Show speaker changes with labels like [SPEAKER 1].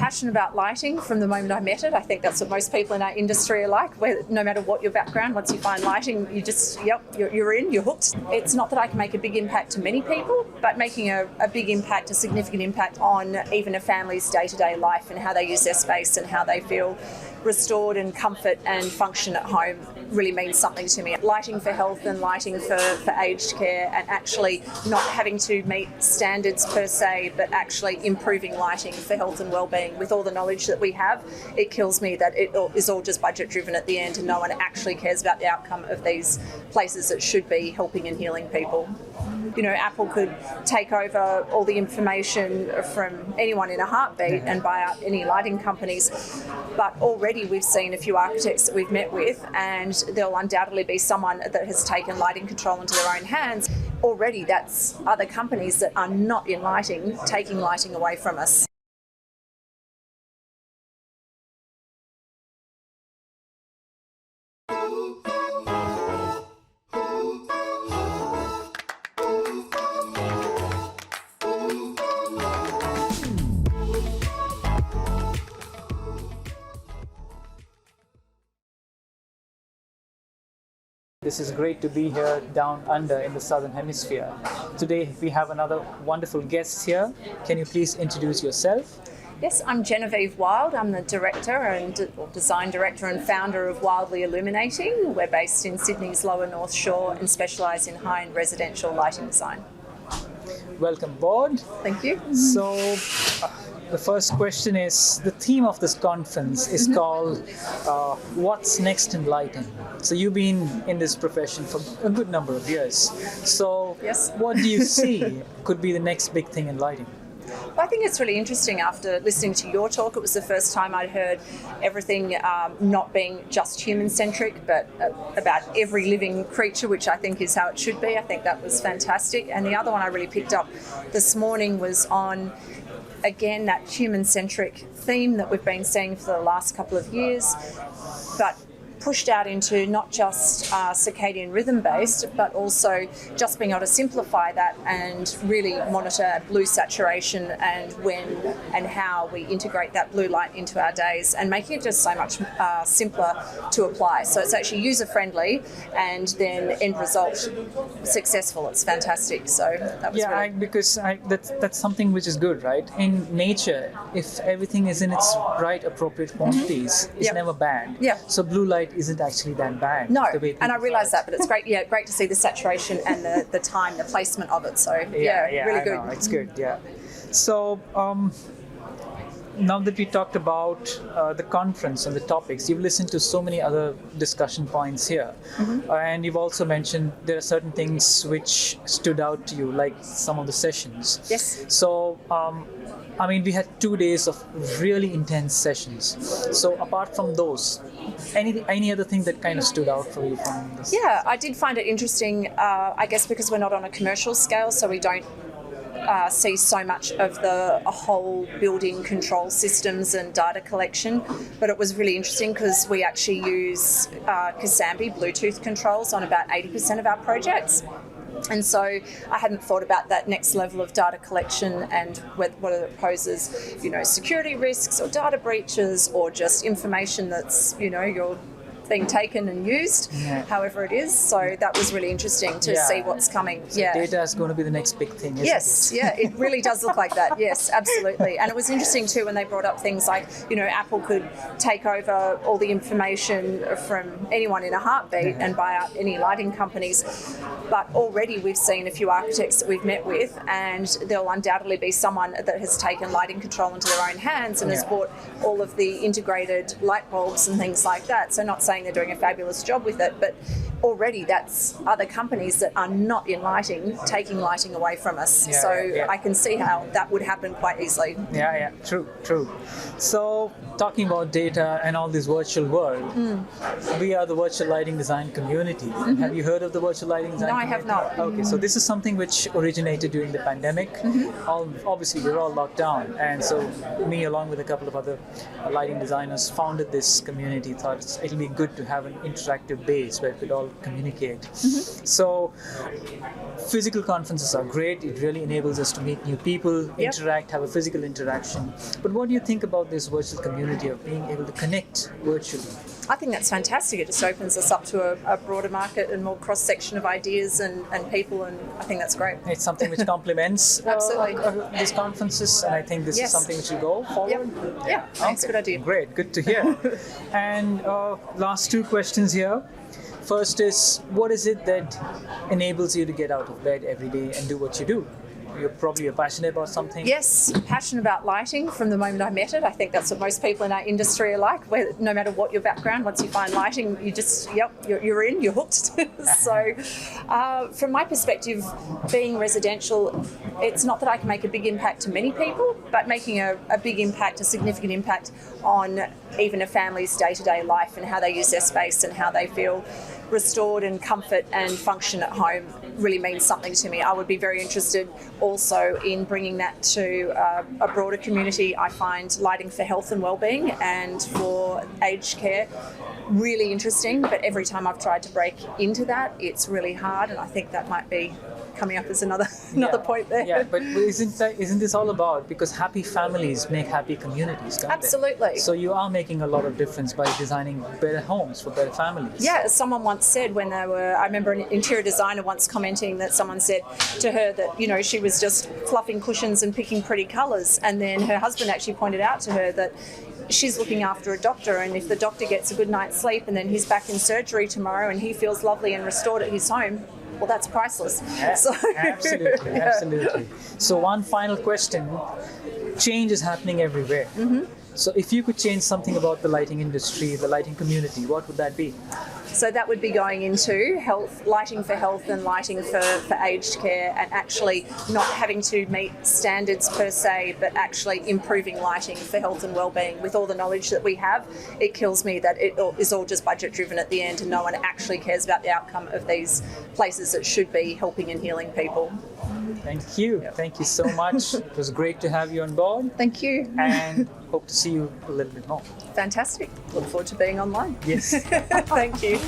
[SPEAKER 1] passionate about lighting from the moment I met it. I think that's what most people in our industry are like, where no matter what your background, once you find lighting, you just, you're in, you're hooked. It's not that I can make a big impact to many people, but making a big impact, a significant impact on even a family's day-to-day life and how they use their space and how they feel restored and comfort and function at home really means something to me. Lighting for health and lighting for aged care, and actually not having to meet standards per se, but actually improving lighting for health and well-being with all the knowledge that we have. It kills me that it is all just budget driven at the end and no one actually cares about the outcome of these places that should be helping and healing people. You know, Apple could take over all the information from anyone in a heartbeat and buy out any lighting companies. But already we've seen a few architects that we've met with, and there'll undoubtedly be someone that has taken lighting control into their own hands. Already that's other companies that are not in lighting, taking lighting away from us.
[SPEAKER 2] This is great to be here down under in the Southern Hemisphere. Today we have another wonderful guest here. Can you please introduce yourself?
[SPEAKER 1] Yes, I'm Genevieve Wild. I'm the director and design director and founder of Wildly Illuminating. We're based in Sydney's Lower North Shore and specialise in high-end residential lighting design.
[SPEAKER 2] Welcome aboard.
[SPEAKER 1] Thank you.
[SPEAKER 2] So, the first question is, the theme of this conference is called What's Next in Lighting? So you've been in this profession for a good number of years. So
[SPEAKER 1] yes.
[SPEAKER 2] What do you see could be the next big thing in lighting?
[SPEAKER 1] Well, I think it's really interesting. After listening to your talk, it was the first time I'd heard everything not being just human-centric, but about every living creature, which I think is how it should be. I think that was fantastic. And the other one I really picked up this morning was on, again, that human-centric theme that we've been seeing for the last couple of years, but pushed out into not just circadian rhythm based, but also just being able to simplify that and really monitor blue saturation and when and how we integrate that blue light into our days, and making it just so much simpler to apply. So it's actually user friendly and then end result successful. It's fantastic. So that was
[SPEAKER 2] because that's something which is good, right? In nature, if everything is in its right appropriate quantities, it's never bad.
[SPEAKER 1] Yeah.
[SPEAKER 2] So blue light isn't actually that bad.
[SPEAKER 1] No, and I realise that, but it's great. Yeah, great to see the saturation and the time, the placement of it. So really good.
[SPEAKER 2] It's good. Yeah. So now that we talked about the conference and the topics, you've listened to so many other discussion points here, and you've also mentioned there are certain things which stood out to you, like some of the sessions.
[SPEAKER 1] Yes.
[SPEAKER 2] So. I mean, we had 2 days of really intense sessions. So apart from those, any other thing that kind of stood out for you from this?
[SPEAKER 1] Yeah, I did find it interesting, I guess because we're not on a commercial scale, so we don't see so much of the whole building control systems and data collection, but it was really interesting because we actually use Kasambi Bluetooth controls on about 80% of our projects. And so I hadn't thought about that next level of data collection and whether it poses, security risks or data breaches or just information that's, you're being taken and used, however it is. So that was really interesting to see what's coming.
[SPEAKER 2] So data is going to be the next big thing, isn't
[SPEAKER 1] it? Yeah, it really does look like that. Yes, absolutely. And it was interesting too when they brought up things like, Apple could take over all the information from anyone in a heartbeat and buy out any lighting companies. But already we've seen a few architects that we've met with, and there'll undoubtedly be someone that has taken lighting control into their own hands and has bought all of the integrated light bulbs and things like that. So not saying they're doing a fabulous job with it, but already that's other companies that are not in lighting, taking lighting away from us. I can see how that would happen quite easily.
[SPEAKER 2] Yeah, true. So talking about data and all this virtual world, we are the virtual lighting design community. Have you heard of the virtual lighting design community?
[SPEAKER 1] No, I have not.
[SPEAKER 2] Okay, so this is something which originated during the pandemic. Obviously, we're all locked down, and so me along with a couple of other lighting designers founded this community, thought it'll be good to have an interactive base where we could all all communicate. So physical conferences are great. It really enables us to meet new people, interact, have a physical interaction. But what do you think about this virtual community of being able to connect virtually?
[SPEAKER 1] I think that's fantastic. It just opens us up to a broader market and more cross-section of ideas and people, and I think that's great.
[SPEAKER 2] It's something which complements
[SPEAKER 1] Absolutely.
[SPEAKER 2] these conferences, and I think this is something which will go forward.
[SPEAKER 1] Yeah, thanks. Good idea.
[SPEAKER 2] Great, good to hear. And last two questions here. First is, what is it that enables you to get out of bed every day and do what you do? You're probably passionate about something.
[SPEAKER 1] Yes, passionate about lighting from the moment I met it. I think that's what most people in our industry are like, where no matter what your background, once you find lighting, you just, you're in, you're hooked. So from my perspective, being residential, it's not that I can make a big impact to many people, but making a big impact, a significant impact on even a family's day-to-day life and how they use their space and how they feel restored and comfort and function at home really means something to me. I would be very interested also in bringing that to a broader community. I find lighting for health and well-being and for aged care really interesting, but every time I've tried to break into that, it's really hard, and I think that might be coming up as another point there.
[SPEAKER 2] Yeah, but isn't this all about, because happy families make happy communities, don't
[SPEAKER 1] Absolutely.
[SPEAKER 2] they? So you are making a lot of difference by designing better homes for better families.
[SPEAKER 1] Yeah, as someone once said when they were, I remember an interior designer once commenting that someone said to her that, she was just fluffing cushions and picking pretty colours, and then her husband actually pointed out to her that she's looking after a doctor, and if the doctor gets a good night's sleep and then he's back in surgery tomorrow and he feels lovely and restored at his home, well, that's priceless.
[SPEAKER 2] Yeah,
[SPEAKER 1] so,
[SPEAKER 2] absolutely, absolutely. So one final question. Change is happening everywhere. So if you could change something about the lighting industry, the lighting community, what would that be?
[SPEAKER 1] So that would be going into health, lighting for health and lighting for aged care, and actually not having to meet standards per se, but actually improving lighting for health and well-being. With all the knowledge that we have, it kills me that it is all just budget driven at the end and no one actually cares about the outcome of these places that should be helping and healing people.
[SPEAKER 2] Thank you. Thank you so much. It was great to have you on board.
[SPEAKER 1] Thank you.
[SPEAKER 2] And hope to see you a little bit more.
[SPEAKER 1] Fantastic. Look forward to being online.
[SPEAKER 2] Yes.
[SPEAKER 1] Thank you.